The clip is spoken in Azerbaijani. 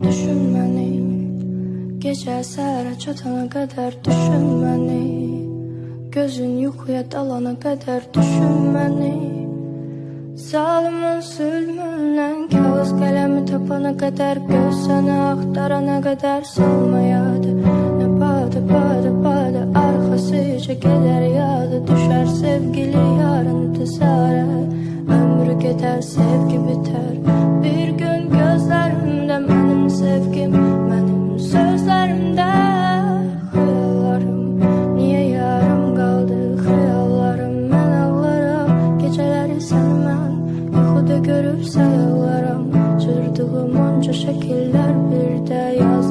Düşün beni, gece səhərə çatana qədər düşün beni, gözün yuxuya dalana qədər düşün beni. Zalimin zülmündən kağız qələmi tapana qədər, göz səni axtarana qədər salmayadı. Nə bada arxasıca gedər yadı, düşər sevgili yarın intizara. Ömrü gedər, sevgi bitər, bir gün gözlərimdə mənim sevgim, mənim sözlərimdə xəyallarım. Niyə yarım qaldı xəyallarım, mən ağlaram gecələri səni mən yuxuda görüb sayılaram. Cırdığım onca şəkillər bir də yaz